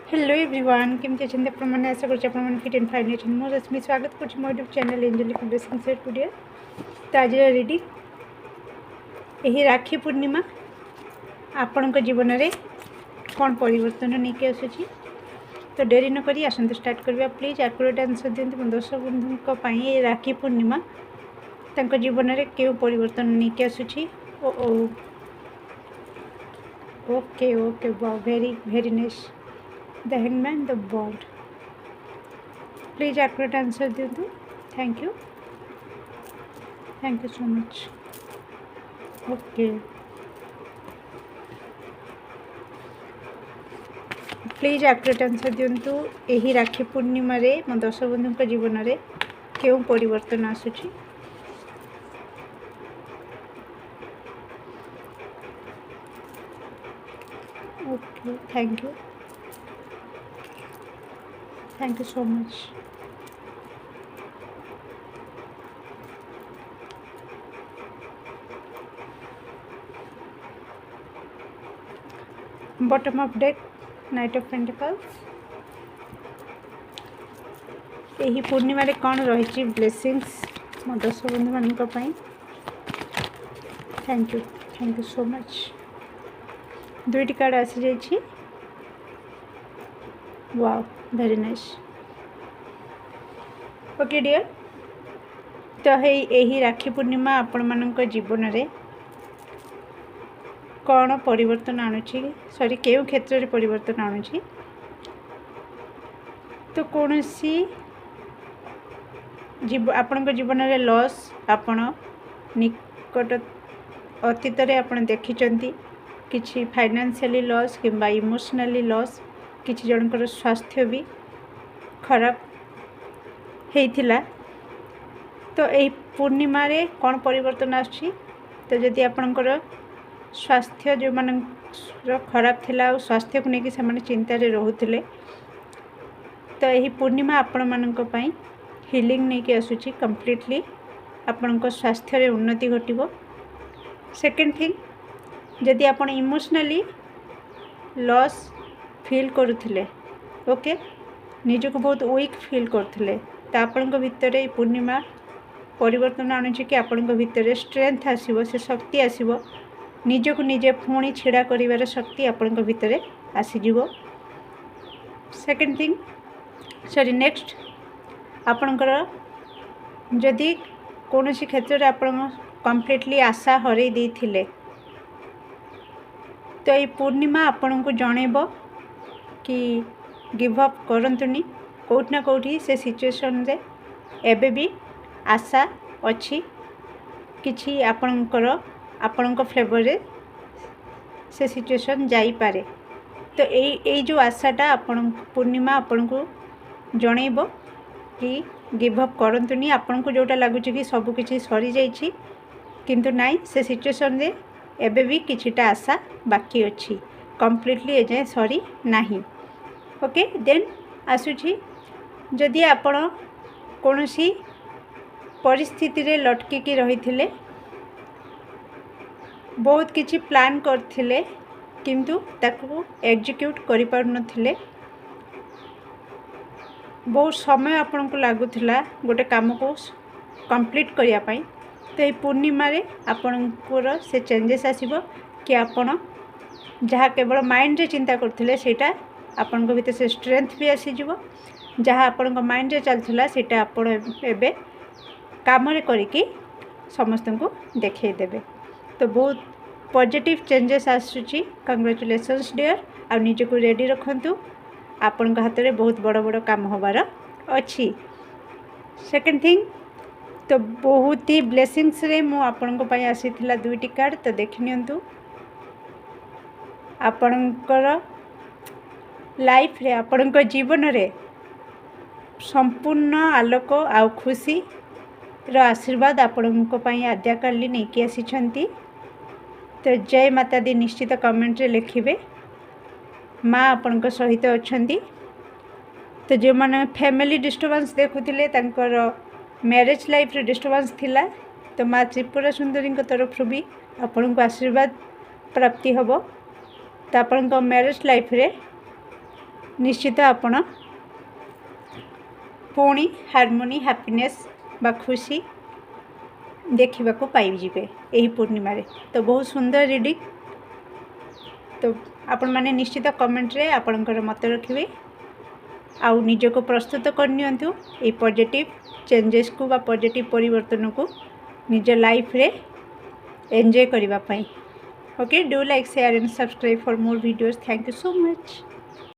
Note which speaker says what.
Speaker 1: Hello everyone केमती अच्छे आपने आशा कर फिट एंड फाइन अच्छे मुझे रश्मि स्वागत कर मो YouTube channel Angelic Blessing set today. तो आज रेडी यही राखी पूर्णिमा आपण जीवन में कौन परिवर्तन नहीं के आसूँ। तो डेरी न करी आसते स्टार्ट करवा। प्लीज आकुरेट आंसर दिखाते मो दर्शक बंधु ये राखी पूर्णिमा जीवन में क्यों परिवर्तन नहीं के आसूँ। Okay okay wow very very nice the hangman the world. Please accurate answer दिंतु। Thank you so much. Okay please accurate answer दिंतु। यही राखी पूर्णिमा रे मो दर्शक बंधु जीवन में क्यों परिवर्तन आसूची। Okay thank you so much. Bottom of deck knight of pentacles. यही पूर्णिमा रे कौन रही ब्लेसिंग्स मो दर्शक बंधु मान। Thank you so much. दुईटी कार्ड आसी जाइए। Wow very nice. Okay dear तो यही राखी पूर्णिमा आपण मानक जीवन में कौन परिवर्तन आणुची सॉरी केउ क्षेत्र में परिवर्तन आणुची। तो कौन सी आपण जीवन में लॉस आपण निकट अतीत रे आपण देखिचंती किछि फाइनेंशियली लॉस किंबा इमोशनली लॉस किछि जनकर स्वास्थ्य भी खराब हेइथिला। तो यही पूर्णिमा रे कौन परिवर्तन आछि। तो जदि आपणकर स्वास्थ्य जो मान खराब थिला और स्वास्थ्य को लेकिन से चिंतार रोते तो यही पूर्णिमा आपण मानक पई हिलिंग नहीं कि आसूची कंप्लीटली आपण स्वास्थ्य रे उन्नति घटिबो। सेकेंड थिंग जदि आपण इमोशनली लॉस फील करुथिले ओके निजको बहुत वीक फील करथिले तो आपण भितर पूर्णिमा परिवर्तन आणुची कि आपण भितर स्ट्रेंथ आसीबो से शक्ति आसीबो निजको निजे पुणी छिड़ा करिवार शक्ति आपण भितर आसीजिवो। सेकेंड थिंग सॉरी नेक्स्ट आपणकर जदि कौन सी क्षेत्र में आपण कंप्लीटली आशा हरई देथिले तो ये पूर्णिमा आपण को जनइब कि गिव अप करंतुनी कोठी ना कोठी से सिचुएशन रे एबे भी आशा अच्छी किछि आपणकर फ्लेवर रे से सिचुएशन जाई पारे। तो यही जो आशाटा आपण पूर्णिमा आपण को जनइब कि गिव अप करंतुनी आपण को जोटा लगुच कि सब किछि सरी जाइछि किंतु नाई से सिचुएशन रे एबे भी किछिटा आशा बाकी अच्छी कंप्लीटली एजाए सरी नाही। ओके देन आसुछि जदि आपण कोनोसी परिस्थिति रे लटकी रही थिले बहुत किछि प्लान करथिले किंतु ताकू एग्जीक्यूट करि पार नथिले बहुत समय आपन को लागुथिला गोटे काम को कंप्लीट करिया पाई। तो ये पूर्णिमा रे आपनकर से चेंजेस आसीबो कि आपण जहाँ केवल माइंड रे चिंता करथिले सेटा आपन को भीतर से स्ट्रेंथ भी आसीजिवो जहाँ आपन को माइंड रे चलथिला सेटा आपण एबे काम रे करिकि समस्त को देखै देबे। तो बहुत पॉजिटिव चेंजेस आसुची। कांग्रेचुलेशंस डियर आ निज को रेडी रखंतु आपण हाथ में बहुत बड़ बड़ काम होबार अच्छी। सेकेंड थिंग तो बहुत ही ब्लेसिंग्स रे मु आपण को आसी थिला दुईटी कार्ड तो देखि नियंतु आपणकर लाइफ रे आपणकर जीवन रे संपूर्ण आलोक आ खुशी रो आशीर्वाद आपण को आद्याकाली नहीं कि आसी। तो जय माता दी निश्चित कमेंट रे लिखिबे माँ आपण सहित अच्छा। तो जो मैंने फैमिली डिस्टर्बेंस देखुले मैरिज लाइफ रे डिस्टर्बेंस थिला तो माँ त्रिपुरा सुंदरी तरफ भी आपण को आशीर्वाद प्राप्ति होबो। तो आपण मैरिज लाइफ रे निश्चित आपण पुणी हार्मोनी हैप्पीनेस बा खुशी देखा पाइबे यही पूर्णिमा रे। तो बहुत सुंदर रीडिंग। तो आपण मैंने निश्चित कमेंट रे आपणकर मत रखिए आउ निजको प्रस्तुत करनियंतु ए पॉजिटिव चेंजेस को बा पॉजिटिव परिवर्तन को निज लाइफ रे एंजॉय करबा पाई। Okay, do like share and subscribe for more videos. Thank you so much.